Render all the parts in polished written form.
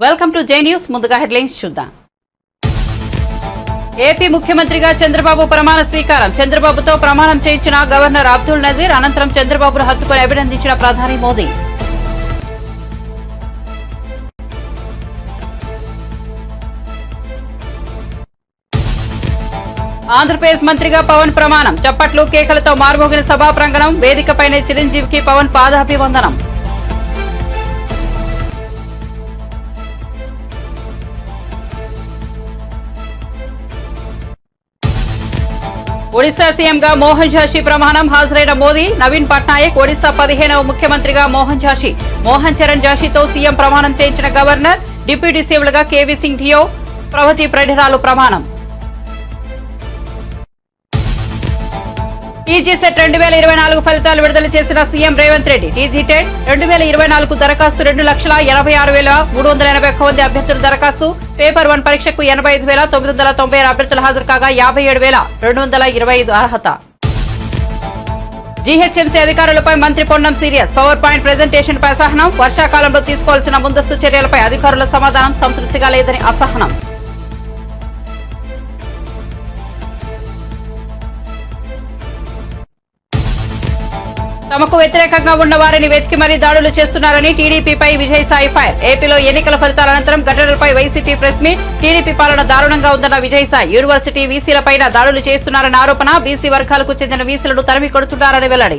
Welcome to J news. ముందుగా headlines చూద్దాం. AP ముఖ్యమంత్రిగా చంద్రబాబు ప్రమాణ స్వీకారం. చంద్రబాబుతో ప్రమాణం చేయించిన గవర్నర్ అబ్దుల్ నజీర్. అనంతరం చంద్రబాబును హత్తుకుని అభినందించిన ప్రధాని మోదీ. ఆంధ్రప్రదేశ్ మంత్రిగా పవన్ ప్రమాణం. చప్పట్లు కేకలతో మార్మోగిన సభా ప్రాంగణం. వేదికపైనే చిరంజీవికి పవన్ పాదాభివందనం. ఒడిశా సీఎంగా మోహన్ ఝాషి ప్రమాణం. హాజరైన మోదీ, నవీన్ పట్నాయక్. ఒడిశా 15వ ముఖ్యమంత్రిగా మోహన్ ఝాషి. మోహన్ చరణ్ ఝాషితో సీఎం ప్రమాణం చేయించిన గవర్నర్. డిప్యూటీ సీఎంలుగా కేవీ సింగ్ ధియో, ప్రభతి ప్రెఢిరాలు ప్రమాణం. టీజీ సెట్ 2024 ఫలితాలు విడుదల చేసిన CM Revanth Reddy. TG TET 2024 దరఖాస్తు 2,86,381 మంది అభ్యర్థుల దరఖాస్తు. పేపర్ 1 పరీక్షకు 85,996 అభ్యర్థులు హాజరు కాగా 57,225 అర్హత. జీహెచ్ఎంసీ అధికారులపై మంత్రి Ponnam serious. Power point presentation పై అసహనం. వర్షాకాలంలో తీసుకోవాల్సిన ముందస్తు చర్యలపై అధికారుల సమాధానం సంతృప్తిగా లేదని అసహనం. తమకు వ్యతిరేకంగా ఉన్న వారిని వెతికి మరీ దాడులు చేస్తున్నారని టీడీపీపై విజయసాయి ఫైర్. ఏపీలో ఎన్నికల ఫలితాల అనంతరం ఘటనలపై వైసీపీ ప్రెస్ మీట్. టీడీపీ పాలన దారుణంగా ఉందన్న విజయసాయి. యూనివర్సిటీ వీసీలపైన దాడులు చేస్తున్నారన్న ఆరోపణ. బీసీ వర్గాలకు చెందిన వీసీలను తరిమి కొడుతున్నారని వెల్లడి.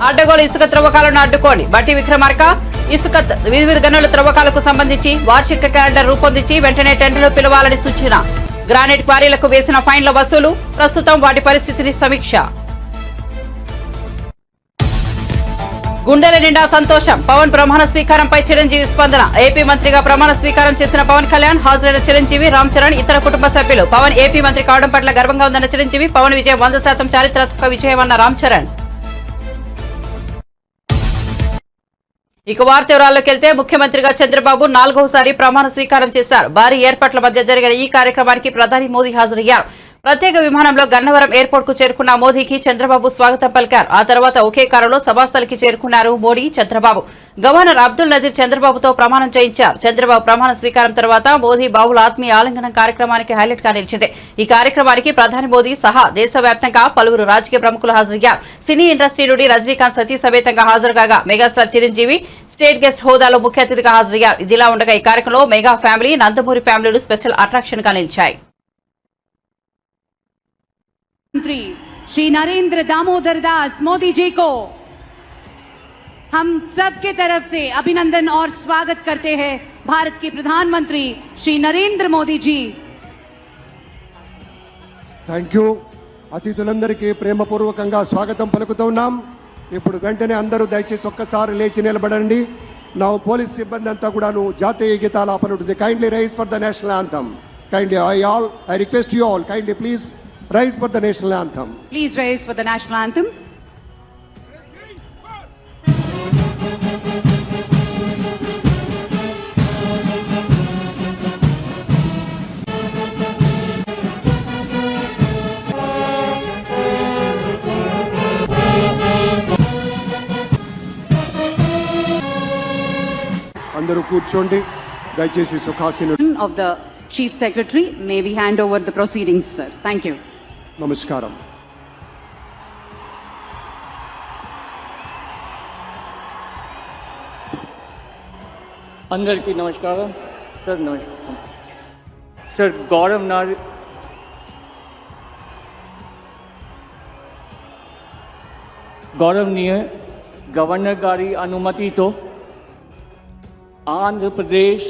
అడ్డగోలు ఇసుక త్రవ్వకాలను అడ్డుకోండి. బట్టి విక్రమార్క. ఇసుక వివిధ గనుల త్రవ్వకాలకు సంబంధించి వార్షిక క్యాలెండర్ రూపొందించి వెంటనే టెండర్లు పిలవాలని సూచన. గ్రానైట్ క్వారీలకు వేసిన ఫైన్ల వసూలు. ప్రస్తుతం వాటి పరిస్థితిని సమీక్ష. గుండెల నిండా సంతోషం. పవన్ ప్రమాణ స్వీకారంపై చిరంజీవి స్పందన. ఏపీ మంత్రిగా ప్రమాణ స్వీకారం చేసిన పవన్ కళ్యాణ్. హాజరైన చిరంజీవి, రామ్ చరణ్, ఇతర కుటుంబ సభ్యులు. పవన్ ఏపీ మంత్రి కావడం పట్ల గర్వంగా ఉందన్న చిరంజీవి. పవన్ విజయం 100% చారిత్రాత్మక విజయమన్న రామ్ చరణ్. ఇక వార్త వివరాల్లోకి వెళ్తే, ముఖ్యమంత్రిగా చంద్రబాబు 4వసారి ప్రమాణ స్వీకారం చేశారు. భారీ ఏర్పాట్ల మధ్య జరిగిన ఈ కార్యక్రమానికి ప్రధాని మోదీ హాజరయ్యారు. ప్రత్యేక విమానంలో గన్నవరం ఎయిర్పోర్ట్ కు చేరుకున్న మోదీకి చంద్రబాబు స్వాగతం పలికారు. ఆ తర్వాత ఒకే కారులో సభాస్థలికి చేరుకున్నారు మోడీ, చంద్రబాబు. గవర్నర్ అబ్దుల్ నజీర్ చంద్రబాబుతో ప్రమాణం చేయించారు. చంద్రబాబు ప్రమాణ స్వీకారం తర్వాత మోదీ బాబుల ఆత్మీయ ఆలింగనం కార్యక్రమానికి హైలైట్ గా నిలిచింది. ఈ కార్యక్రమానికి ప్రధాని మోదీ సహా దేశవ్యాప్తంగా పలువురు రాజకీయ ప్రముఖులు హాజరయ్యారు. సినీ ఇండస్ట్రీ నుండి రజనీకాంత్ సతీ సమేతంగా హాజరుగా మెగాస్టార్ చిరంజీవి స్టేట్ గెస్ట్ హోదాలో ముఖ్య అతిథిగా హాజరయ్యారు. ఇదిలా ఉండగా ఈ కార్యక్రమంలో మెగా ఫ్యామిలీ, నందమూరి ఫ్యామిలీలు స్పెషల్ అట్రాక్షన్ గా నిలిచాయి. मंत्री श्री नरेंद्र दामोदर दास मोदी जी को हम सब के तरफ से अभिनंदन और स्वागत करते हैं. भारत के प्रधानमंत्री श्री नरेंद्र मोदी जी. Thank you. అతిథులందరికీ ప్రేమపూర్వకంగా స్వాగతం పలుకుతున్నాం. ఇప్పుడు వెంటనే అందరూ దయచేసి ఒక్కసారి లేచి నిలబడండి. నా పోలీస్ సిబ్బంది అంతా కూడాను జాతీయ గీతాలు ఆపనుంటుంది. Kindly rise for the national anthem. Kindly I request you all kindly please rise for the national anthem. Please rise for the national anthem. అందరూ కూర్చోండి దయచేసి. సుఖాసీను of the chief secretary, may we hand over the proceedings, sir. Thank you. నమస్కారం. అందరికీ నమస్కారం sir. నమస్కారం sir. గౌరవనీయ governor గారి అనుమతితో ఆంధ్రప్రదేశ్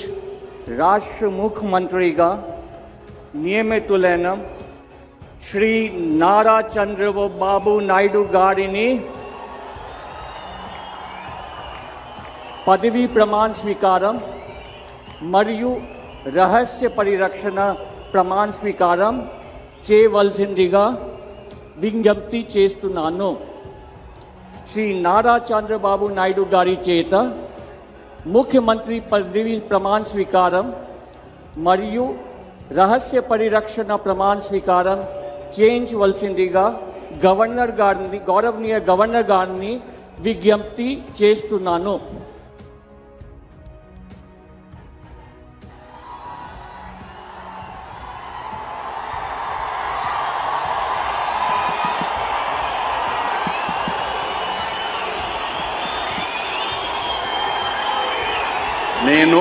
రాష్ట్ర ముఖ్యమంత్రిగా నియమితులైన శ్రీ నారా చంద్రబాబు నాయుడు గారిని పదవీ ప్రమాణ స్వీకారం మరియు రహస్య పరిరక్షణ ప్రమాణ స్వీకారం చేయవలసిందిగా విజ్ఞప్తి చేస్తున్నాను. శ్రీ నారా చంద్రబాబు నాయుడు గారి చేత ముఖ్యమంత్రి పదవీ ప్రమాణ స్వీకారం మరియు రహస్య పరిరక్షణ ప్రమాణ స్వీకారం చేయించవలసిందిగా గౌరవనీయ గవర్నర్ గారిని విజ్ఞప్తి చేస్తున్నాను. నేను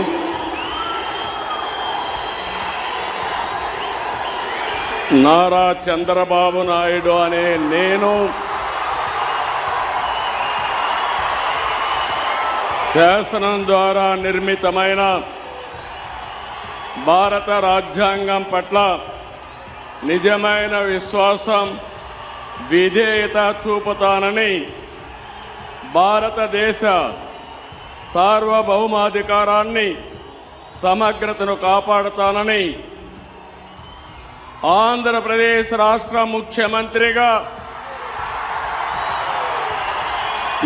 నారా చంద్రబాబు నాయుడు అనే నేను శాసనం ద్వారా నిర్మితమైన భారత రాజ్యాంగం పట్ల నిజమైన విశ్వాసం విధేయత చూపుతానని భారతదేశ సార్వభౌమాధికారాన్ని సమగ్రతను కాపాడుతానని ఆంధ్రప్రదేశ్ రాష్ట్ర ముఖ్యమంత్రిగా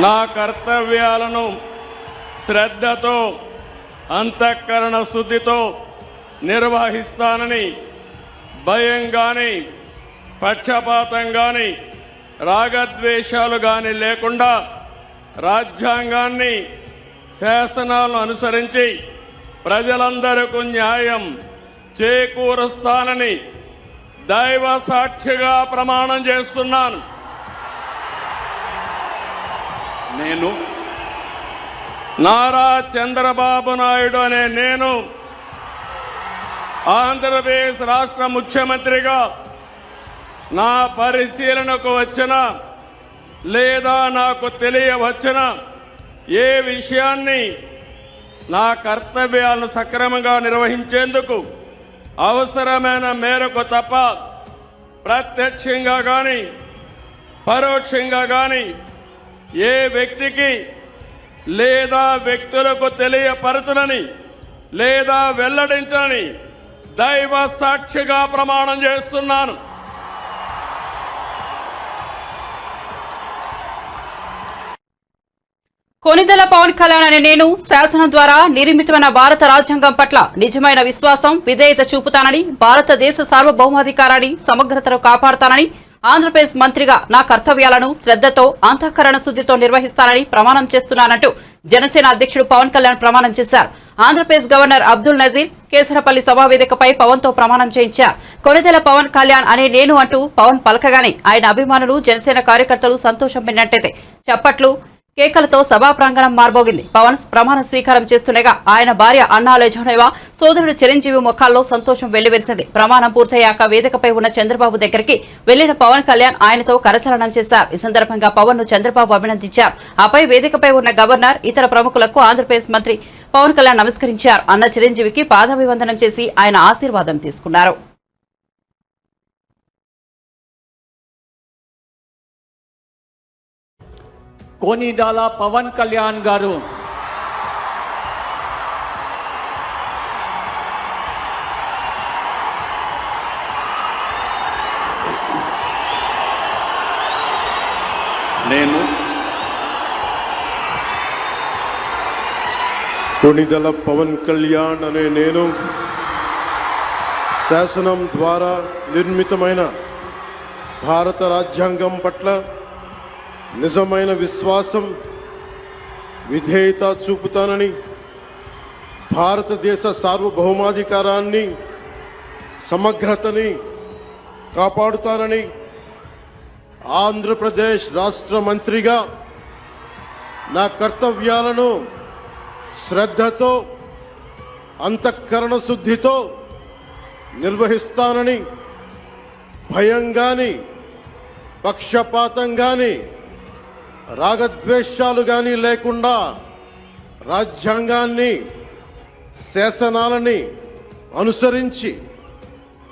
నా కర్తవ్యాలను శ్రద్ధతో అంతఃకరణ శుద్ధితో నిర్వహిస్తానని భయం కానీ పక్షపాతం కానీ రాగద్వేషాలు కానీ లేకుండా రాజ్యాంగాన్ని శాసనాలను అనుసరించి ప్రజలందరికీ న్యాయం చేకూరుస్తానని దైవ సాక్షిగా ప్రమాణం చేస్తున్నాను. నేను నారా చంద్రబాబు నాయుడు అనే నేను ఆంధ్రప్రదేశ్ రాష్ట్ర ముఖ్యమంత్రిగా నా పరిశీలనకు వచ్చిన లేదా నాకు తెలియవచ్చిన ఏ విషయాన్ని నా కర్తవ్యాలను సక్రమంగా నిర్వహించేందుకు అవసరమైన మేరకు తప్ప ప్రత్యక్షంగా కానీ పరోక్షంగా కానీ ఏ వ్యక్తికి లేదా వ్యక్తులకు తెలియపరచనని లేదా వెల్లడించని దైవ సాక్షిగా ప్రమాణం చేస్తున్నాను. కొనిదెల పవన్ కళ్యాణ్ అనే నేను శాసనం ద్వారా నిర్మితమైన భారత రాజ్యాంగం పట్ల నిజమైన విశ్వాసం విధేయత చూపుతానని భారతదేశ సార్వభౌమాధికారాన్ని సమగ్రతను కాపాడుతానని ఆంధ్రప్రదేశ్ మంత్రిగా నా కర్తవ్యాలను శ్రద్ధతో అంతఃకరణ శుద్ధితో నిర్వహిస్తానని ప్రమాణం చేస్తున్నానంటూ జనసేన అధ్యక్షుడు పవన్ కళ్యాణ్ ప్రమాణం చేశారు. ఆంధ్రప్రదేశ్ గవర్నర్ అబ్దుల్ నజీర్ కేసరపల్లి సభావేదికపై పవన్ తో ప్రమాణం చేయించారు. కొనిదెల పవన్ కళ్యాణ్ అనే నేను అంటూ పవన్ పలకగానే ఆయన అభిమానులు జనసేన కార్యకర్తలు సంతోషం పెన్నట్టయితే చప్పట్లు కేకలతో సభా ప్రాంగణం మార్బోగింది. పవన్ ప్రమాణ స్వీకారం చేస్తుండగా ఆయన భార్య అన్నాలే జోనేవా సోదరుడు చిరంజీవి ముఖాల్లో సంతోషం వెల్లివిరిసింది. ప్రమాణం పూర్తయ్యాక వేదికపై ఉన్న చంద్రబాబు దగ్గరికి వెళ్లిన పవన్ కళ్యాణ్ ఆయనతో కరచాలనం చేశారు. ఈ సందర్భంగా పవన్ ను చంద్రబాబు అభినందించారు. ఆపై వేదికపై ఉన్న గవర్నర్ ఇతర ప్రముఖులకు ఆంధ్రప్రదేశ్ మంత్రి పవన్ కళ్యాణ్ నమస్కరించారు. అన్న చిరంజీవికి పాదాభివందనం చేసి ఆయన ఆశీర్వాదం తీసుకున్నారు. కొనిదెల పవన్ కళ్యాణ్ గారు నేను కొనిదెల పవన్ కళ్యాణ్ అనే నేను శాసనం ద్వారా నిర్మితమైన భారత రాజ్యాంగం పట్ల నిజమైన విశ్వాసం విధేయత చూపుతానని భారతదేశ సార్వభౌమాధికారాన్ని సమగ్రతని కాపాడుతానని ఆంధ్రప్రదేశ్ రాష్ట్ర మంత్రిగా నా కర్తవ్యాలను శ్రద్ధతో అంతఃకరణ శుద్ధితో నిర్వహిస్తానని భయం గాని పక్షపాతం గాని రాగద్వేషాలు గాని లేకుండా రాజ్యాంగాన్ని శాసనాలని అనుసరించి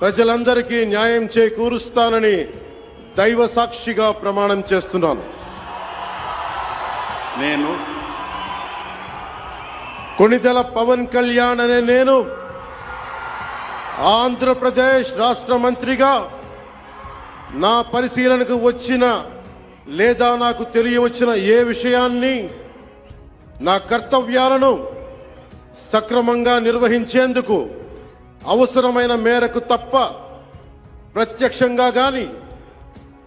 ప్రజలందరికీ న్యాయం చేకూరుస్తానని దైవ సాక్షిగా ప్రమాణం చేస్తున్నాను. నేను కొనిదెల పవన్ కళ్యాణ్ అనే నేను ఆంధ్రప్రదేశ్ రాష్ట్ర మంత్రిగా నా పరిశీలనకు వచ్చిన లేదా నాకు తెలియవచ్చిన ఏ విషయాన్ని నా కర్తవ్యాలను సక్రమంగా నిర్వహించేందుకు అవసరమైన మేరకు తప్ప ప్రత్యక్షంగా కానీ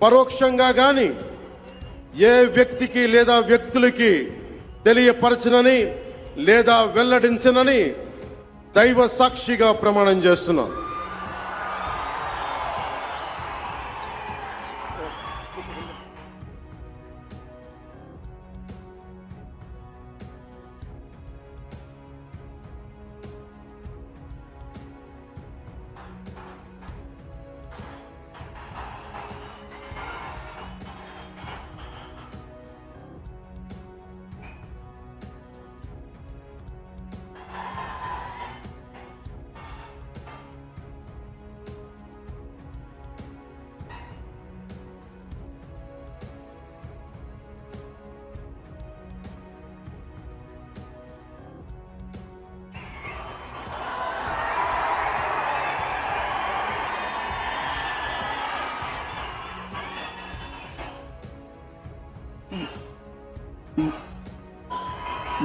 పరోక్షంగా కానీ ఏ వ్యక్తికి లేదా వ్యక్తులకి తెలియపరచనని లేదా వెల్లడించనని దైవ సాక్షిగా ప్రమాణం చేస్తున్నాను.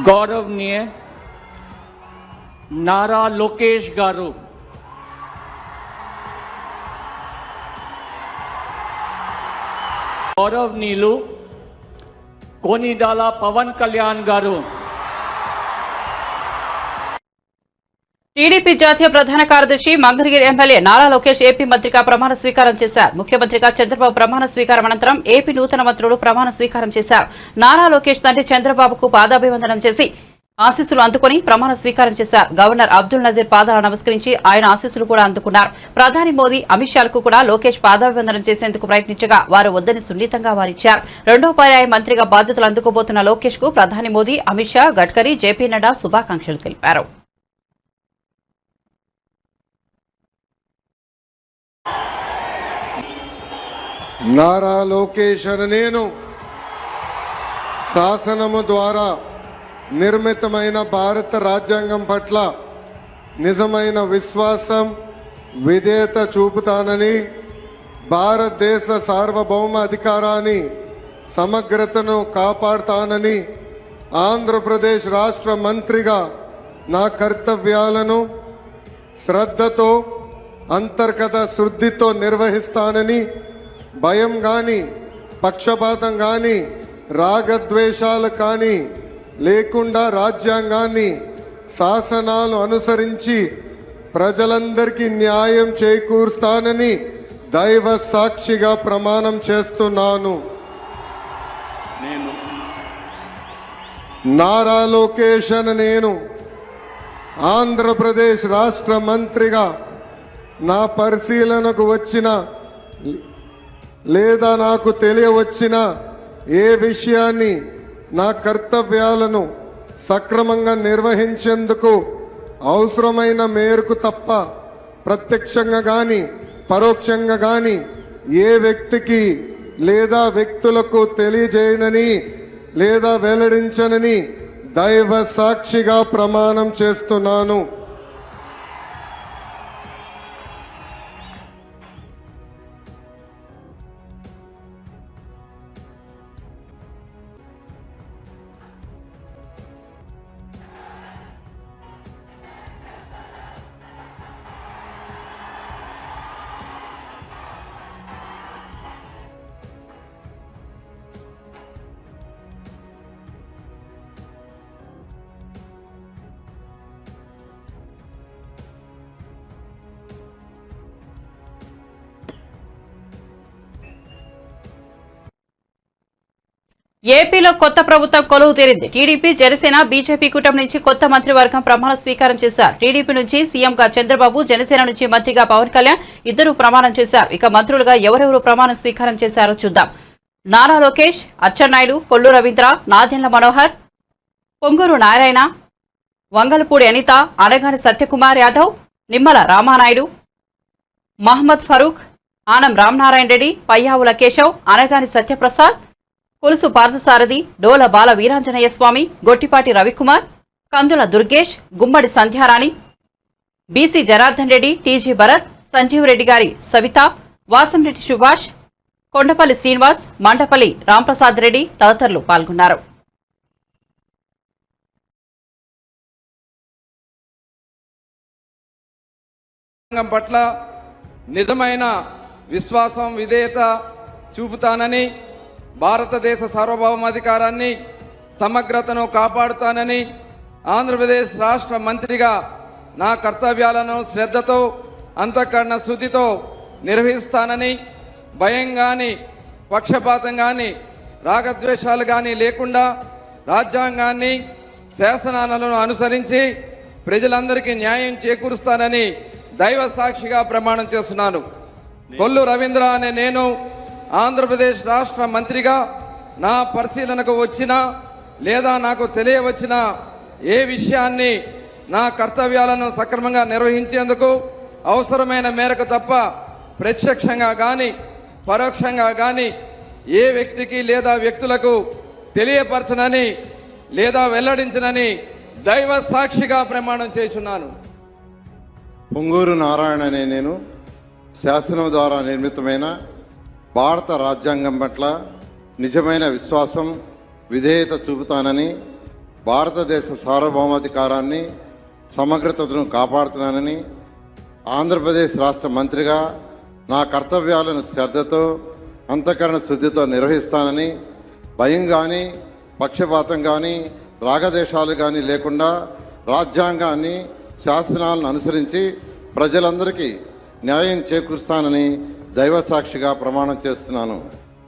गौरवनीय नारा लोकेश गारू, गौरवनीलु कोनिदाला पवन कल्याण गारू, టీడీపీ జాతీయ ప్రధాన కార్యదర్శి మంగళగిరి ఎమ్మెల్యే నారా లోకేష్ ఏపీ మంత్రిగా ప్రమాణ స్వీకారం చేశారు. ముఖ్యమంత్రిగా చంద్రబాబు ప్రమాణ స్వీకారం అనంతరం ఏపీ నూతన మంత్రులు ప్రమాణ స్వీకారం చేశారు. నారా లోకేష్ తండ్రి చంద్రబాబుకు పాదాభివందనం చేసి ఆశీస్సులు అందుకుని ప్రమాణ స్వీకారం చేశారు. గవర్నర్ అబ్దుల్ నజీర్ పాదాలు నమస్కరించి ఆయన ఆశీస్సులు కూడా అందుకున్నారు. ప్రధాని మోదీ, అమిత్ షాలకు కూడా లోకేష్ పాదాభివందనం చేసేందుకు ప్రయత్నించగా వారు వద్దని సున్నితంగా వారిచ్చారు. రెండో పర్యాయ మంత్రిగా బాధ్యతలు అందుకోబోతున్న లోకేష్ కు ప్రధాని మోదీ, అమిత్ షా, గడ్కరీ, జేపీ నడ్డా శుభాకాంక్షలు తెలిపారు. నారా లోకేష్ అనే నేను శాసనము ద్వారా నిర్మితమైన భారత రాజ్యాంగం పట్ల నిజమైన విశ్వాసం, విధేయత చూపుతానని, భారతదేశ సార్వభౌమ అధికారాన్ని, సమగ్రతను కాపాడుతానని, ఆంధ్రప్రదేశ్ రాష్ట్ర మంత్రిగా నా కర్తవ్యాలను శ్రద్ధతో, అంతర్గత శుద్ధితో నిర్వహిస్తానని, భయం కానీ, పక్షపాతం కానీ, రాగద్వేషాలు కానీ లేకుండా రాజ్యాంగాన్ని, శాసనాలు అనుసరించి ప్రజలందరికీ న్యాయం చేకూరుస్తానని దైవ సాక్షిగా ప్రమాణం చేస్తున్నాను. నేను నారా లోకేష్ అనే నేను ఆంధ్రప్రదేశ్ రాష్ట్ర మంత్రిగా నా పరిశీలనకు వచ్చిన లేదా నాకు తెలియవచ్చిన ఏ విషయాన్ని, నా కర్తవ్యాలను సక్రమంగా నిర్వహించేందుకు అవసరమైన మేరకు తప్ప ప్రత్యక్షంగా కానీ పరోక్షంగా కానీ ఏ వ్యక్తికి లేదా వ్యక్తులకు తెలియజేయనని లేదా వెల్లడించనని దైవ సాక్షిగా ప్రమాణం చేస్తున్నాను. ఏపీలో కొత్త ప్రభుత్వం కొలువు తీరింది. టీడీపీ, జనసేన, బీజేపీ కూటమి నుంచి కొత్త మంత్రివర్గం ప్రమాణ స్వీకారం చేశారు. టీడీపీ నుంచి సీఎంగా చంద్రబాబు, జనసేన నుంచి మంత్రిగా పవన్ కళ్యాణ్ ఇద్దరు ప్రమాణం చేశారు. ఇక మంత్రులుగా ఎవరెవరు ప్రమాణ స్వీకారం చేశారో చూద్దాం. నారా లోకేష్, అచ్చెన్నాయుడు, కొల్లు రవీంద్ర, నాదెండ్ల మనోహర్, పొంగూరు నారాయణ, వంగలపూడి అనిత, అనగాని సత్యకుమార్ యాదవ్, నిమ్మల రామానాయుడు, మహమ్మద్ ఫరూక్, ఆనం రామనారాయణ రెడ్డి, పయ్యావుల కేశవ్, అనగాని సత్యప్రసాద్, కొలుసు పార్థసారథి, డోల బాల వీరాంజనేయ స్వామి, గొట్టిపాటి రవికుమార్, కందుల దుర్గేష్, గుమ్మడి సంధ్యారాణి, బీసీ జనార్దన్ రెడ్డి, టీజీ భరత్, సంజీవ్ రెడ్డి గారి సవిత, వాసంరెడ్డి సుభాష్, కొండపల్లి శ్రీనివాస్, మండపల్లి రాంప్రసాద్ రెడ్డి తదితరులు పాల్గొన్నారు. పట్ల నిజమైన విశ్వాసం, విధేయత చూపుతానని, భారతదేశ సార్వభౌమాధికారాన్ని, సమగ్రతను కాపాడుతానని, ఆంధ్రప్రదేశ్ రాష్ట్ర మంత్రిగా నా కర్తవ్యాలను శ్రద్ధతో, అంతఃకరణ శుద్ధితో నిర్వహిస్తానని, భయం కానీ, పక్షపాతం కానీ, రాగద్వేషాలు కానీ లేకుండా రాజ్యాంగాన్ని, శాసనాలను అనుసరించి ప్రజలందరికీ న్యాయం చేకూరుస్తానని దైవ సాక్షిగా ప్రమాణం చేస్తున్నాను. కొల్లు రవీంద్ర అనే నేను ఆంధ్రప్రదేశ్ రాష్ట్ర మంత్రిగా నా పరిశీలనకు వచ్చిన లేదా నాకు తెలియవచ్చిన ఏ విషయాన్ని, నా కర్తవ్యాలను సక్రమంగా నిర్వహించేందుకు అవసరమైన మేరకు తప్ప ప్రత్యక్షంగా కానీ పరోక్షంగా కానీ ఏ వ్యక్తికి లేదా వ్యక్తులకు తెలియపరచనని లేదా వెల్లడించనని దైవ సాక్షిగా ప్రమాణం చేయుచున్నాను. పొంగూరు నారాయణ అనే నేను శాసనం ద్వారా నిర్మితమైన భారత రాజ్యాంగం పట్ల నిజమైన విశ్వాసం విధేయత చూపుతానని, భారతదేశ సార్వభౌమాధికారాన్ని సమగ్రతను కాపాడుతున్నానని, ఆంధ్రప్రదేశ్ రాష్ట్ర మంత్రిగా నా కర్తవ్యాలను శ్రద్ధతో అంతఃకరణ శుద్ధితో నిర్వహిస్తానని, భయం కానీ పక్షపాతం కానీ రాగదేశాలు కానీ లేకుండా రాజ్యాంగాన్ని శాసనాలను అనుసరించి ప్రజలందరికీ న్యాయం చేకూరుస్తానని దైవసాక్షిగా ప్రమాణం చేస్తున్నాను.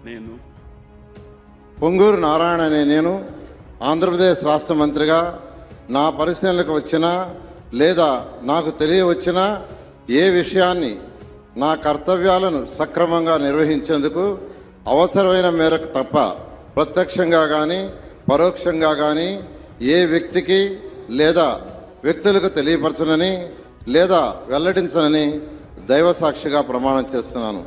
నేను పొంగూరు నారాయణ అనే నేను ఆంధ్రప్రదేశ్ రాష్ట్ర మంత్రిగా నా పరిశీలనకు వచ్చినా లేదా నాకు తెలియవచ్చినా ఏ విషయాన్ని నా కర్తవ్యాలను సక్రమంగా నిర్వహించేందుకు అవసరమైన మేరకు తప్ప ప్రత్యక్షంగా కానీ పరోక్షంగా కానీ ఏ వ్యక్తికి లేదా వ్యక్తులకు తెలియపరచనని లేదా వెల్లడించనని దైవసాక్షిగా ప్రమాణం చేస్తున్నాను.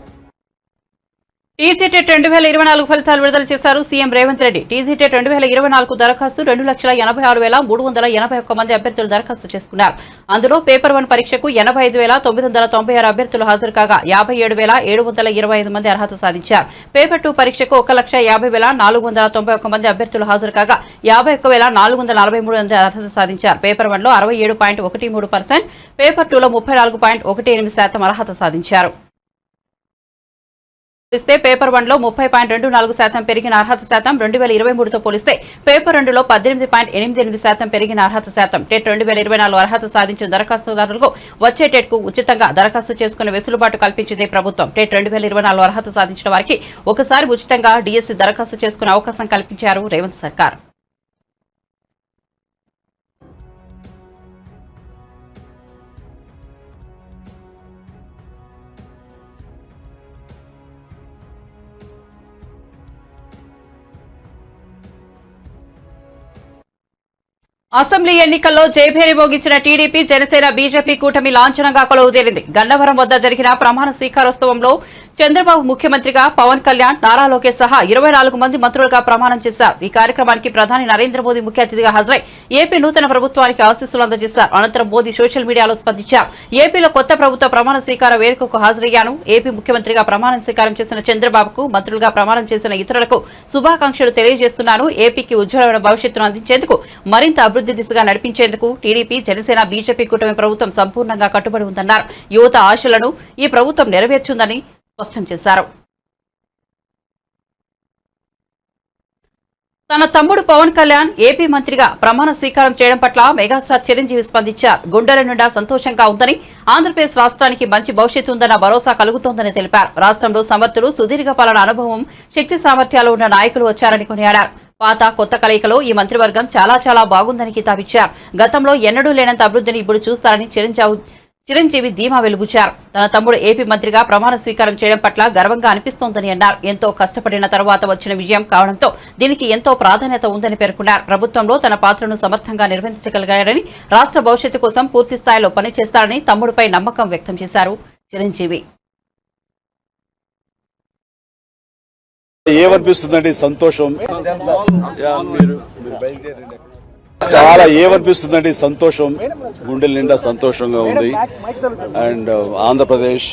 టీజీటెట్ 2024 ఫలితాలు విడుదల చేశారు సీఎం రేవంత్ రెడ్డి. టీజీటెట్ 2024 దరఖాస్తు 2,86,081 మంది అభ్యర్థులు దరఖాస్తు చేసుకున్నారు. అందులో పేపర్ 1 పరీక్షకు 85,996 అభ్యర్థులు హాజరు కాగా 57,725 మంది అర్హత సాధించారు. పేపర్ 2 పరీక్షకు 1,50,491 మంది అభ్యర్థులు హాజరు కాగా 51,443 మంది అర్హత సాధించారు. పేపర్ 1లో 67.13%, పేపర్ 2లో 34.18% అర్హత సాధించారు. పోలిస్తే పేపర్ 1లో 30.24% పెరిగిన అర్హత శాతం 2023తో పోలిస్తే పేపర్ 2లో 18.88% పెరిగిన అర్హత శాతం. టెట్ 2024 అర్హత సాధించిన దరఖాస్తుదారులకు వచ్చే టెట్ కు ఉచితంగా దరఖాస్తు చేసుకునే వెసులుబాటు కల్పించింది ప్రభుత్వం. టెట్ 2024 అర్హత సాధించిన వారికి ఒకసారి ఉచితంగా డిఎస్సి దరఖాస్తు చేసుకునే అవకాశం కల్పించారు రేవంత్ సర్కార్. అసెంబ్లీ ఎన్నికల్లో జయభేరి మోగించిన టీడీపీ, జనసేన, బీజేపీ కూటమి లాంఛనంగా కొలువుదీరింది. గన్నవరం వద్ద జరిగిన ప్రమాణ స్వీకారోత్సవంలో చంద్రబాబు ముఖ్యమంత్రిగా, పవన్ కళ్యాణ్, నారా లోకేష్ సహా 24 మంది మంత్రులుగా ప్రమాణం చేశారు. ఈ కార్యక్రమానికి ప్రధాని నరేంద్ర మోదీ ముఖ్య అతిథిగా హాజరై ఏపీ నూతన ప్రభుత్వానికి ఆశీస్సులు అందజేశారు. అనంతరం మోదీ సోషల్ మీడియాలో స్పందించారు. ఏపీలో కొత్త ప్రభుత్వ ప్రమాణ స్వీకార వేడుకకు హాజరయ్యాను. ఏపీ ముఖ్యమంత్రిగా ప్రమాణ స్వీకారం చేసిన చంద్రబాబుకు, మంత్రులుగా ప్రమాణం చేసిన ఇతరులకు శుభాకాంక్షలు తెలియజేస్తున్నాను. ఏపీకి ఉజ్వలమైన భవిష్యత్తును అందించేందుకు, మరింత అభివృద్ధి దిశగా నడిపించేందుకు టీడీపీ, జనసేన, బీజేపీ కూటమి ప్రభుత్వం సంపూర్ణంగా కట్టుబడి ఉందన్నారు. యువత ఆశలను ఈ ప్రభుత్వం నెరవేర్చుందని స్పష్టం చేశారు. తన తమ్ముడు పవన్ కళ్యాణ్ ఏపీ మంత్రిగా ప్రమాణ స్వీకారం చేయడం పట్ల మెగాస్టార్ చిరంజీవి స్పందించారు. గుండెల నిండా సంతోషంగా ఉందని, ఆంధ్రప్రదేశ్ రాష్ట్రానికి మంచి భవిష్యత్తు ఉందన్న భరోసా కలుగుతోందని తెలిపారు. రాష్ట్రంలో సమర్థులు, సుదీర్ఘ పాలన అనుభవం, శక్తి సామర్థ్యాలు ఉన్న నాయకులు వచ్చారని కొనియాడారు. పాత కొత్త కలయికలో ఈ మంత్రివర్గం చాలా బాగుందని కితాబిచ్చారు. గతంలో ఎన్నడూ లేనంత అభివృద్ధిని ఇప్పుడు చూస్తారని చిరంజీవి ధీమా వెలుగుచారు. తన తమ్ముడు ఏపీ మంత్రిగా ప్రమాణ స్వీకారం చేయడం పట్ల గర్వంగా అనిపిస్తోందని అన్నారు. ఎంతో కష్టపడిన తర్వాత వచ్చిన విజయం కావడంతో దీనికి ఎంతో ప్రాధాన్యత ఉందని పేర్కొన్నారు. ప్రభుత్వంలో తన పాత్రను సమర్థంగా నిర్వహించగలిగారని, రాష్ట్ర భవిష్యత్తు కోసం పూర్తి స్థాయిలో పనిచేస్తారని తమ్ముడిపై నమ్మకం వ్యక్తం చేశారు చిరంజీవి. ఏమనిపిస్తుందండి? సంతోషం చాలా ఏమనిపిస్తుందండి? సంతోషం, గుండెల నిండా సంతోషంగా ఉంది. అండ్ ఆంధ్రప్రదేశ్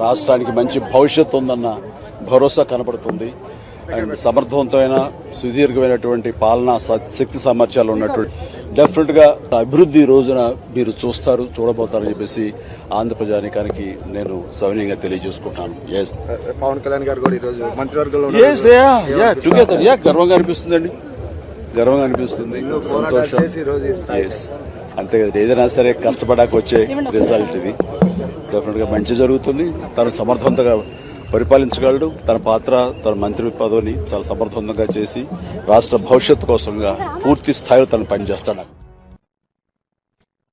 రాష్ట్రానికి మంచి భవిష్యత్తు ఉందన్న భరోసా కనబడుతుంది. అండ్ సమర్థవంతమైన, సుదీర్ఘమైనటువంటి పాలనా శక్తి సామర్థ్యాలు ఉన్నటువంటి డెఫినెట్ గా అభివృద్ధి రోజున మీరు చూడబోతారని చెప్పేసి ఆంధ్ర ప్రజానికానికి నేను సవినయంగా తెలియజేసుకుంటాను. పవన్ కళ్యాణ్ గారు కూడా ఈరోజు మంత్రివర్గంలో టుగెదర్ గర్వంగా అనిపిస్తుందండి, గర్వంగా అనిపిస్తుంది, సంతోషం. అంతే కదా, ఏదైనా సరే కష్టపడాక వచ్చే రిజల్ట్ ఇది. డెఫినెట్ గా మంచి జరుగుతుంది. తను సమర్థవంతంగా పరిపాలించగలడు. తన పాత్ర, తన మంత్రి పదవిని చాలా సమర్థవంతంగా చేసి రాష్ట్ర భవిష్యత్తు కోసంగా పూర్తి స్థాయిలో తను పనిచేస్తాడు.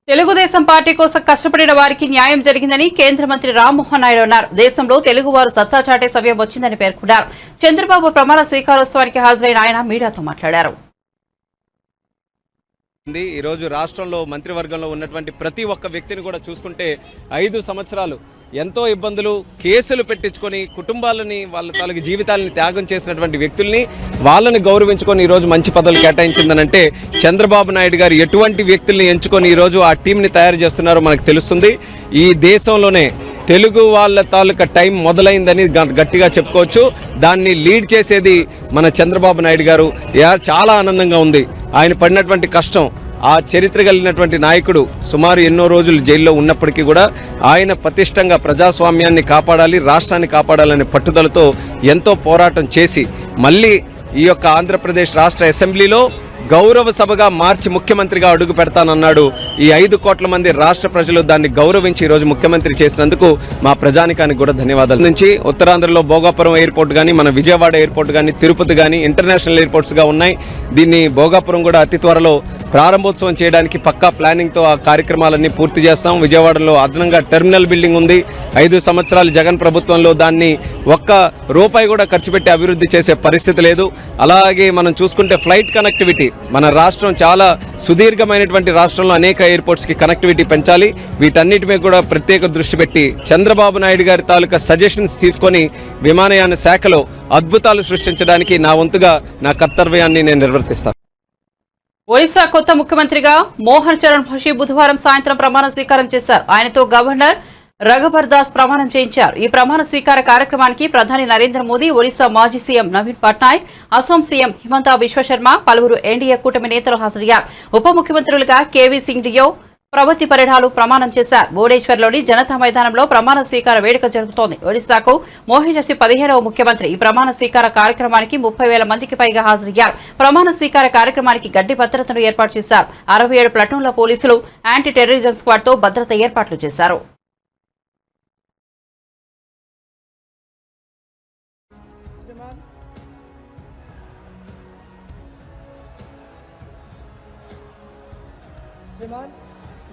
తెలుగుదేశం పార్టీ కోసం కష్టపడిన వారికి న్యాయం జరిగిందని కేంద్ర మంత్రి రామ్మోహన్ నాయుడు అన్నారు. దేశంలో తెలుగువారు సత్తా చాటే సమయం వచ్చిందని పేర్కొన్నారు. చంద్రబాబు ప్రమాణ స్వీకారోత్సవానికి హాజరైన ఆయన మీడియాతో మాట్లాడారు. ఈరోజు రాష్ట్రంలో మంత్రివర్గంలో ఉన్నటువంటి ప్రతి ఒక్క వ్యక్తిని కూడా చూసుకుంటే 5 సంవత్సరాలు ఎంతో ఇబ్బందులు, కేసులు పెట్టించుకొని కుటుంబాలని, వాళ్ళ తాలూకు జీవితాలని త్యాగం చేసినటువంటి వ్యక్తుల్ని, వాళ్ళని గౌరవించుకొని ఈరోజు మంచి పదవులు కేటాయించిందనంటే చంద్రబాబు నాయుడు గారు ఎటువంటి వ్యక్తుల్ని ఎంచుకొని ఈరోజు ఆ టీంని తయారు చేస్తున్నారో మనకు తెలుస్తుంది. ఈ దేశంలోనే తెలుగు వాళ్ళ తాలూకా టైం మొదలైందని గట్టిగా చెప్పుకోవచ్చు. దాన్ని లీడ్ చేసేది మన చంద్రబాబు నాయుడు గారు. చాలా ఆనందంగా ఉంది. ఆయన పడినటువంటి కష్టం, ఆ చరిత్ర కలిగినటువంటి నాయకుడు సుమారు ఎన్నో రోజులు జైల్లో ఉన్నప్పటికీ కూడా ఆయన పటిష్టంగా ప్రజాస్వామ్యాన్ని కాపాడాలి, రాష్ట్రాన్ని కాపాడాలనే పట్టుదలతో ఎంతో పోరాటం చేసి మళ్ళీ ఈ యొక్క ఆంధ్రప్రదేశ్ రాష్ట్ర అసెంబ్లీలో గౌరవ సభగా మార్చి ముఖ్యమంత్రిగా అడుగు పెడతానన్నాడు. ఈ 5 కోట్ల మంది రాష్ట్ర ప్రజలు దాన్ని గౌరవించి ఈరోజు ముఖ్యమంత్రి చేసినందుకు మా ప్రజానికానికి కూడా ధన్యవాదాలు. నుంచి ఉత్తరాంధ్రలో భోగాపురం ఎయిర్పోర్ట్ కానీ, మన విజయవాడ ఎయిర్పోర్ట్ కానీ, తిరుపతి కానీ ఇంటర్నేషనల్ ఎయిర్పోర్ట్స్గా ఉన్నాయి. దీన్ని భోగాపురం కూడా అతి త్వరలో ప్రారంభోత్సవం చేయడానికి పక్కా ప్లానింగ్తో ఆ కార్యక్రమాలన్నీ పూర్తి చేస్తాం. విజయవాడలో అదనంగా టెర్మినల్ బిల్డింగ్ ఉంది. 5 సంవత్సరాలు జగన్ ప్రభుత్వంలో దాన్ని ఒక్క రూపాయి కూడా ఖర్చు పెట్టి అభివృద్ధి చేసే పరిస్థితి లేదు. అలాగే మనం చూసుకుంటే ఫ్లైట్ కనెక్టివిటీ, మన రాష్ట్రం చాలా సుదీర్ఘమైనటువంటి రాష్ట్రంలో అనేక ఎయిర్పోర్ట్స్కి కనెక్టివిటీ పెంచాలి. వీటన్నిటి మీద కూడా ప్రత్యేక దృష్టి పెట్టి చంద్రబాబు నాయుడు గారి తాలూకా సజెషన్స్ తీసుకొని విమానయాన శాఖలో అద్భుతాలు సృష్టించడానికి నా వంతుగా నా కర్తవ్యాన్ని నేను నిర్వర్తిస్తాను. ఒడిశా కొత్త ముఖ్యమంత్రిగా మోహన్ చరణ్ భషి బుధవారం సాయంత్రం ప్రమాణ స్వీకారం చేశారు. ఆయనతో గవర్నర్ రఘుబర్ దాస్ ప్రమాణం చేయించారు. ఈ ప్రమాణ స్వీకార కార్యక్రమానికి ప్రధాని నరేంద్ర మోదీ, ఒడిశా మాజీ సీఎం నవీన్ పట్నాయక్, అసోం సీఎం హిమంతా విశ్వశర్మ, పలువురు ఎన్డీఏ కూటమి నేతలు హాజరయ్యారు. ఉప ముఖ్యమంత్రులుగా కేవీ సింగ్ డియో, ప్రవతి పరిడాలు ప్రమాణం చేశారు. భువనేశ్వర్లోని జనతా మైదానంలో ప్రమాణ స్వీకార వేడుక జరుగుతోంది. ఒడిశాకు మోహన్ చరణ్ 15వ ముఖ్యమంత్రి. ఈ ప్రమాణ స్వీకార కార్యక్రమానికి 30,000 మందికి పైగా హాజరయ్యారు. ప్రమాణ స్వీకార కార్యక్రమానికి గడ్డి భద్రతను ఏర్పాటు చేశారు. 67 ప్లటూన్ల పోలీసులు, యాంటీ టెర్రరిజం స్క్వాడ్ తో భద్రత ఏర్పాట్లు చేశారు.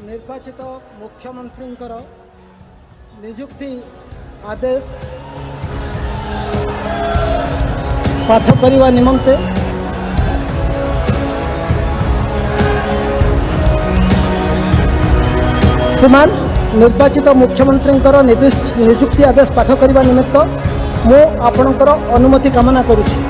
निर्वाचित मुख्यमंत्री नियुक्ति आदेश पाठ करने निमंते श्रीमान निर्वाचित मुख्यमंत्री नियुक्ति आदेश पाठ करने निमित्त मु आपणकर अनुमति कामना करुछि।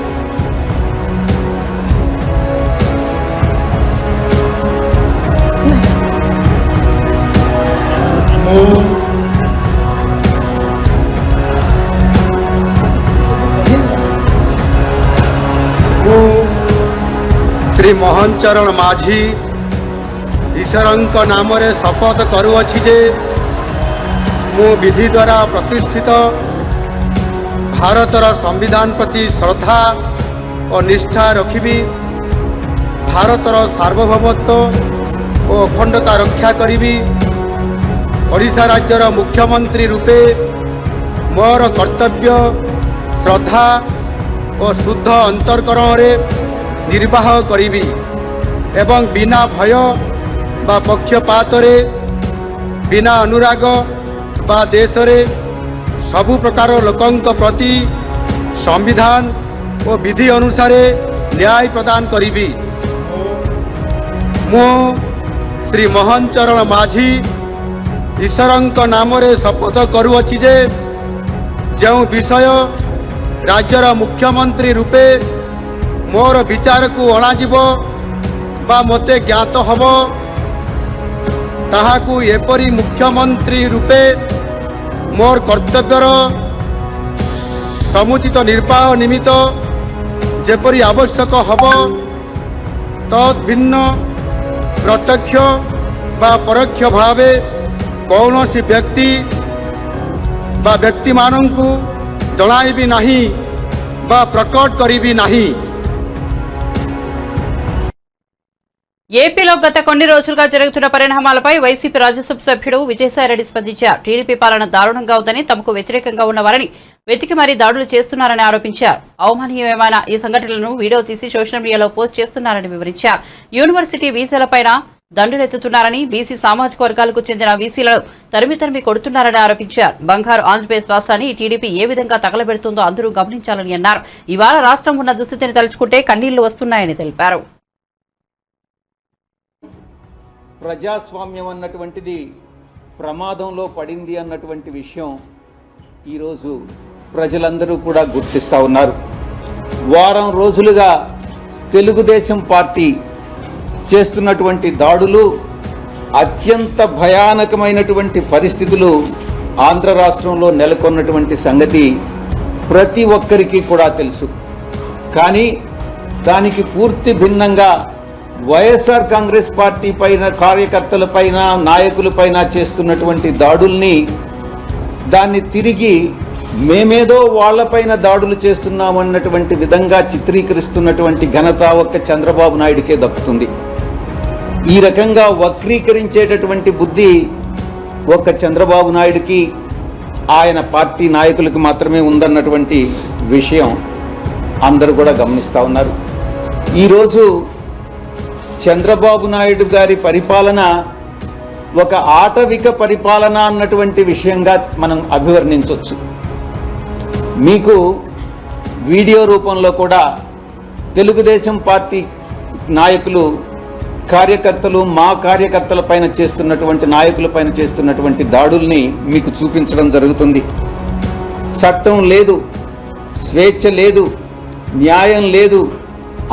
श्री मोहन चरण माझी ईश्वरंक नाम रे शपथ करुअछि जे मु विधि द्वारा प्रतिष्ठित भारतर संविधान प्रति श्रद्धा और निष्ठा रखिबी, भारतर सार्वभौमत्व और अखंडता रक्षा करिबी, ओडिशा राज्यर मुख्यमंत्री रूपे मोर कर्तव्य श्रद्धा और शुद्ध अंतरकरण रे निर्वाह करिबी एवं बिना भय बा पक्षपात रे, बिना अनुराग बा देश रे सबु प्रकार लोकंक प्रति संविधान और विधि अनुसार न्याय प्रदान करिबी। मु श्री मोहन चरण माझी ईश्वरंक नाम रे शपथ करुअछि जे जो विषय राज्यर मुख्यमंत्री रूपे मोर विचार को अणाजिबो बा मते ज्ञात हबो ताहाकु एपरी मुख्यमंत्री रूपे मोर कर्तव्यर समुचित निर्वाह निमित्त जेपरी आवश्यक हबो तत् भिन्न प्रत्यक्ष बा परोक्ष भावे कौनसी व्यक्ति बा व्यक्ति मानंकु जणाइबी नाही बा प्रकट करिबी नाही। ఏపీలో గత కొన్ని రోజులుగా జరుగుతున్న పరిణామాలపై వైసీపీ రాజ్యసభ సభ్యుడు విజయసాయిరెడ్డి స్పందించారు. టీడీపీ పాలన దారుణంగా ఉందని, తమకు వ్యతిరేకంగా ఉన్న వారిని వెతికి మరీ దాడులు చేస్తున్నారని ఆరోపించారు. అవమాననీయమైన ఈ సంఘటనలను వీడియో తీసి సోషల్ మీడియాలో పోస్ట్ చేస్తున్నారని వివరించారు. యూనివర్సిటీ వీసాలపైన దండులెత్తుతున్నారని, బీసీ సామాజిక వర్గాలకు చెందిన వీసీలను తరిమి కొడుతున్నారని ఆరోపించారు. బంగారు ఆంధ్రప్రదేశ్ రాష్ట్రాన్ని టీడీపీ ఏ విధంగా తగలబెడుతుందో అందరూ గమనించాలని అన్నారు. ఇవాళ రాష్ట్రం ఉన్న దుస్థితిని తలుచుకుంటే కన్నీళ్లు వస్తున్నాయని తెలిపారు. ప్రజాస్వామ్యం అన్నటువంటిది ప్రమాదంలో పడింది అన్నటువంటి విషయం ఈరోజు ప్రజలందరూ కూడా గుర్తిస్తూ ఉన్నారు. వారం రోజులుగా తెలుగుదేశం పార్టీ చేస్తున్నటువంటి దాడులు, అత్యంత భయానకమైనటువంటి పరిస్థితులు ఆంధ్ర రాష్ట్రంలో నెలకొన్నటువంటి సంగతి ప్రతి ఒక్కరికి కూడా తెలుసు. కానీ దానికి పూర్తి భిన్నంగా వైఎస్ఆర్ కాంగ్రెస్ పార్టీ పైన, కార్యకర్తలపైన, నాయకులపైన చేస్తున్నటువంటి దాడుల్ని దాన్ని తిరిగి మేమేదో వాళ్లపైన దాడులు చేస్తున్నామన్నటువంటి విధంగా చిత్రీకరిస్తున్నటువంటి ఘనత ఒక్క చంద్రబాబు నాయుడికే దక్కుతుంది. ఈ రకంగా వక్రీకరించేటటువంటి బుద్ధి ఒక్క చంద్రబాబు నాయుడికి, ఆయన పార్టీ నాయకులకు మాత్రమే ఉందన్నటువంటి విషయం అందరూ కూడా గమనిస్తూ ఉన్నారు. ఈరోజు చంద్రబాబు నాయుడు గారి పరిపాలన ఒక ఆటవిక పరిపాలన అన్నటువంటి విషయంగా మనం అభివర్ణించవచ్చు. మీకు వీడియో రూపంలో కూడా తెలుగుదేశం పార్టీ నాయకులు, కార్యకర్తలు, మా కార్యకర్తల పైన చేస్తున్నటువంటి, నాయకుల పైన చేస్తున్నటువంటి దాడుల్ని మీకు చూపించడం జరుగుతుంది. చట్టం లేదు, స్వేచ్ఛ లేదు, న్యాయం లేదు,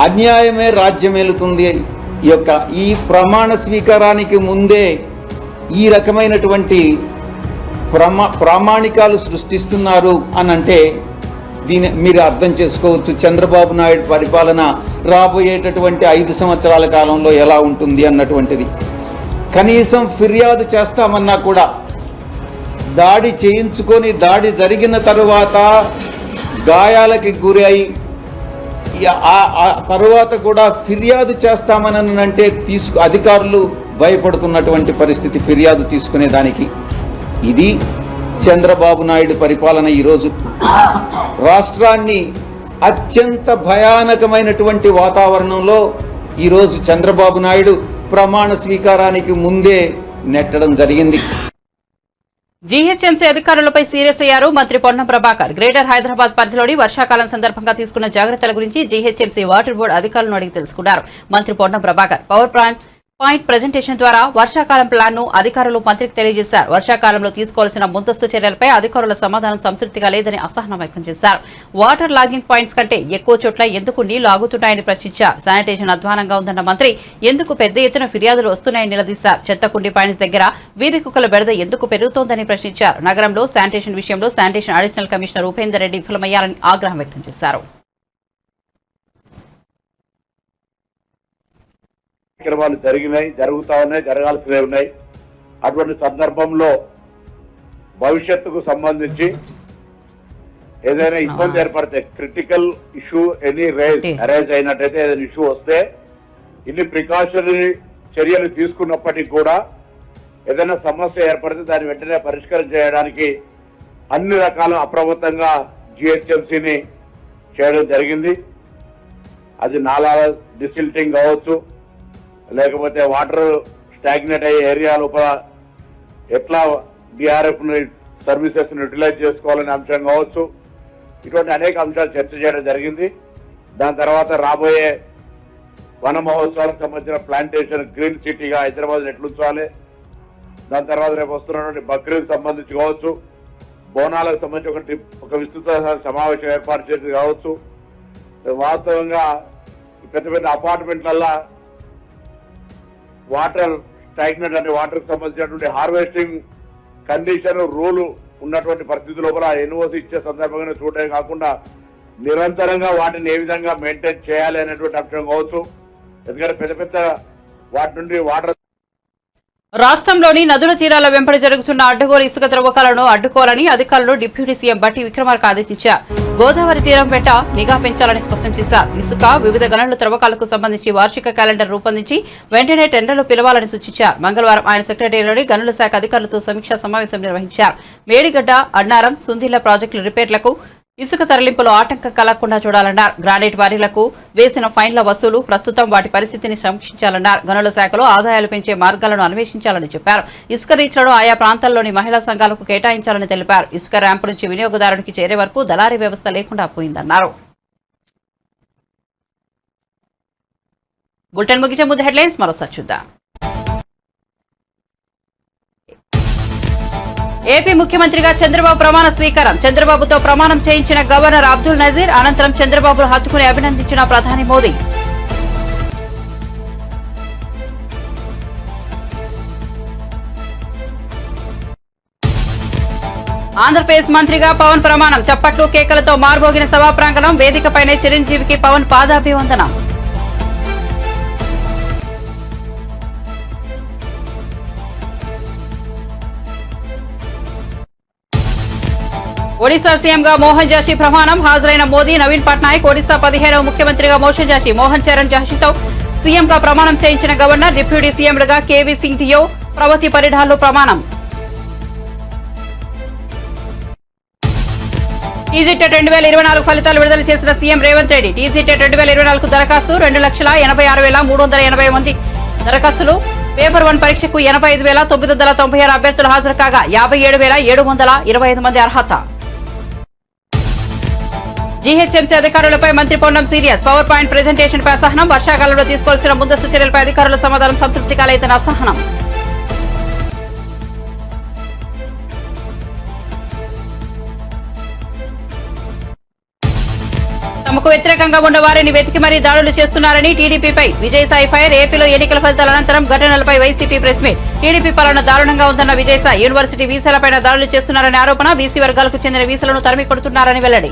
అన్యాయమే రాజ్యమేలుతుంది. ఈ ప్రమాణ స్వీకారానికి ముందే ఈ రకమైనటువంటి ప్రామాణికాలు సృష్టిస్తున్నారు అని అంటే దీన్ని మీరు అర్థం చేసుకోవచ్చు చంద్రబాబు నాయుడు పరిపాలన రాబోయేటటువంటి 5 సంవత్సరాల కాలంలో ఎలా ఉంటుంది అన్నటువంటిది. కనీసం ఫిర్యాదు చేస్తామన్నా కూడా దాడి చేయించుకొని, దాడి జరిగిన తరువాత గాయాలకి గురై ఆ తరువాత కూడా ఫిర్యాదు చేస్తామని అంటే అధికారులు భయపడుతున్నటువంటి పరిస్థితి ఫిర్యాదు తీసుకునేదానికి. ఇది చంద్రబాబు నాయుడు పరిపాలన. ఈరోజు రాష్ట్రాన్ని అత్యంత భయానకమైనటువంటి వాతావరణంలో ఈరోజు చంద్రబాబు నాయుడు ప్రమాణ స్వీకారానికి ముందే నెట్టడం జరిగింది. జీహెచ్ఎంసీ అధికారులపై సీరియస్ అయ్యారు మంత్రి పొన్నం ప్రభాకర్. గ్రేటర్ హైదరాబాద్ పరిధిలోని వర్షాకాలం సందర్భంగా తీసుకున్న జాగ్రత్తల గురించి జీహెచ్ఎంసీ వాటర్ బోర్డు అధికారులను అడిగి తెలుసుకున్నారు మంత్రి Ponnam Prabhakar. Power point presentation ద్వారా వర్షాకాలం ప్లాన్ ను అధికారులు మంత్రికి తెలియజేశారు. వర్షాకాలంలో తీసుకోవాల్సిన ముందస్తు చర్యలపై అధికారుల సమాధానం సంతృప్తిగా లేదని అసహనం వ్యక్తం చేశారు. వాటర్ లాగింగ్ పాయింట్స్ కంటే ఎక్కువ చోట్ల ఎందుకు నీళ్లు ఆగుతున్నాయని ప్రశ్నించారు. శానిటేషన్ అధ్వానంగా ఉందన్న మంత్రి ఎందుకు పెద్ద ఎత్తున ఫిర్యాదులు వస్తున్నాయని నిలదీశారు. చెత్తకుండి పాయింట్స్ దగ్గర వీధి కుక్కల బెడద ఎందుకు పెరుగుతోందని ప్రశ్నించారు. నగరంలో శానిటేషన్ విషయంలో sanitation additional commissioner Upender Reddy విఫలమయ్యారని ఆగ్రహం వ్యక్తం చేశారు. కార్యక్రమాలు జరిగినాయి, జరుగుతా ఉన్నాయి, జరగాల్సినవి ఉన్నాయి. అటువంటి సందర్భంలో భవిష్యత్తుకు సంబంధించి ఏదైనా ఇబ్బంది ఏర్పడితే, క్రిటికల్ ఇష్యూ ఎనీ అరైజ్ అయినట్టయితే, ఏదైనా ఇష్యూ వస్తే ఇన్ని ప్రికాషనరీ చర్యలు తీసుకున్నప్పటికీ కూడా ఏదైనా సమస్య ఏర్పడితే దాన్ని వెంటనే పరిష్కారం చేయడానికి అన్ని రకాల అప్రమత్తంగా జిహెచ్ఎంసీని చేయడం జరిగింది. అది నాలాల డిసిల్టింగ్ కావచ్చు, లేకపోతే వాటర్ స్టాగ్నేట్ అయ్యే ఏరియా లోపల ఎట్లా డిఆర్ఎఫ్ సర్వీసెస్ యూటిలైజ్ చేసుకోవాలనే అంశం కావచ్చు, ఇటువంటి అనేక అంశాలు చర్చ చేయడం జరిగింది. దాని తర్వాత రాబోయే వన మహోత్సవాలకు సంబంధించిన ప్లాంటేషన్ గ్రీన్ సిటీగా హైదరాబాద్ ఎట్లుంచాలి, దాని తర్వాత రేపు వస్తున్నటువంటి బక్రీద్ సంబంధించి కావచ్చు, బోనాలకు సంబంధించి ఒక విస్తృత సమావేశం ఏర్పాటు చేసి కావచ్చు. వాస్తవంగా పెద్ద పెద్ద అపార్ట్మెంట్లల్లో వాటర్ స్టాగ్నెంట్ అంటే వాటర్కి సంబంధించినటువంటి హార్వెస్టింగ్ కండిషన్ రూలు ఉన్నటువంటి పరిస్థితి లోపల ఎన్ఓసి ఇచ్చే సందర్భంగా చూడటమే కాకుండా నిరంతరంగా వాటిని ఏ విధంగా మెయింటైన్ చేయాలి అనేటువంటి అంశం కావచ్చు. ఎందుకంటే పెద్ద పెద్ద వాటి నుండి వాటర్ రాష్ట్రంలోని నదుల తీరాల వెంబడి జరుగుతున్న అడ్డగోలు ఇసుక త్రవ్వకాలను అడ్డుకోవాలని అధికారులు డిప్యూటీ సీఎం బట్టి విక్రమార్క ఆదేశించారు. గోదావరి తీరం వెంట నిఘా పెంచాలని స్పష్టం చేశారు. ఇసుక వివిధ గనుల త్రవ్వకాలకు సంబంధించి వార్షిక క్యాలెండర్ రూపొందించి వెంటనే టెండర్లు పిలవాలని సూచించారు. మంగళవారం ఆయన సెక్రటేరియట్లోని గనుల శాఖ అధికారులతో సమీక్షా సమావేశం నిర్వహించారు. మేడిగడ్డ, అన్నారం, సుందిళ్ల ప్రాజెక్టుల రిపేర్లకు ఇసుక తరలింపులో ఆటంకం కలగకుండా చూడాలన్నారు. గ్రానైట్ వారీలకు వేసిన ఫైన్ల వసూలు, ప్రస్తుతం వాటి పరిస్థితిని సమీక్షించాలన్నారు. గనుల శాఖలో ఆదాయాలు పెంచే మార్గాలను అన్వేషించాలని చెప్పారు. ఇసుక రీచ్లను ఆయా ప్రాంతాల్లోని మహిళా సంఘాలకు కేటాయించాలని తెలిపారు. ఇసుక ర్యాంపు నుంచి వినియోగదారునికి చేరే వరకు దళారీ వ్యవస్థ లేకుండా పోయిందన్నారు. బులెటిన్ ముగించే ముందు హెడ్లైన్స్ మరోసారి చూద్దాం. ఏపీ ముఖ్యమంత్రిగా చంద్రబాబు ప్రమాణ స్వీకారం. చంద్రబాబుతో ప్రమాణం చేయించిన గవర్నర్ అబ్దుల్ నజీర్. అనంతరం చంద్రబాబును హత్తుకుని అభినందించిన ప్రధాని మోదీ. ఆంధ్రప్రదేశ్ మంత్రిగా పవన్ ప్రమాణం. చప్పట్లు కేకలతో మార్మోగిన సభా ప్రాంగణం. వేదికపైనే చిరంజీవికి పవన్ పాదాభివందనం. ఒడిశా సీఎంగా మోహన్ జాషి ప్రమాణం. హాజరైన మోదీ, నవీన్ పట్నాయక్. ఒడిశా 15వ ముఖ్యమంత్రిగా మోహన్ జాషి. మోహన్ చరణ్ జాషితో సీఎంగా ప్రమాణం చేయించిన గవర్నర్. డిప్యూటీ సీఎంలుగా కేవీ సింగ్ టియో, ప్రవతి పరిఢాల్లో ప్రమాణం. టీజీటెట్ 2024 ఫలితాలు విడుదల చేసిన సీఎం రేవంత్ రెడ్డి. టీజీటెట్ 2024 దరఖాస్తు 2,86,680 మంది దరఖాస్తులు. పేపర్ 1 పరీక్షకు 85,996 అభ్యర్థులు హాజరు కాగా 57,725 మంది అర్హత. జీహెచ్ఎంసీ అధికారులపై మంత్రి Ponnam serious. Power point presentation పై అసహనం. వర్షాకాలంలో తీసుకోవాల్సిన ముందస్తు చర్యలపై అధికారుల సమాధానం సంతృప్తిగా లేదని అసహనం. తమకు వ్యతిరేకంగా ఉన్న వారిని వెతికి మరీ దాడులు చేస్తున్నారని టీడీపీపై విజయసాయి ఫైర్. ఏపీలో ఎన్నికల ఫలితాల అనంతరం ఘటనలపై వైసీపీ ప్రెస్ మీట్. టీడీపీ పాలన దారుణంగా ఉందన్న విజయసాయి. యూనివర్సిటీ వీసాలపై దాడులు చేస్తున్నారని ఆరోపణ. బీసీ వర్గాలకు చెందిన వీసాలను తరిమి కొడుతున్నారని వెల్లడి.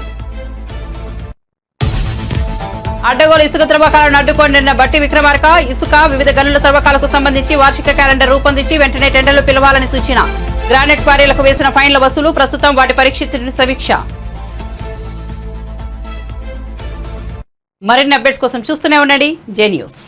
అడ్డగోలు ఇసుక త్రవ్వకాలను అడ్డుకోండిన బట్టి విక్రమార్క. ఇసుక, వివిధ గనుల త్రవ్వకాలకు సంబంధించి వార్షిక క్యాలెండర్ రూపొందించి వెంటనే టెండర్లు పిలవాలని సూచన. గ్రానైట్ క్వారీలకు వేసిన ఫైన్ల వసూలు. ప్రస్తుతం వాటి పరిస్థితిని సమీక్ష. మరిన్ని అప్డేట్స్ కోసం చూస్తూనే ఉండండి జే న్యూస్.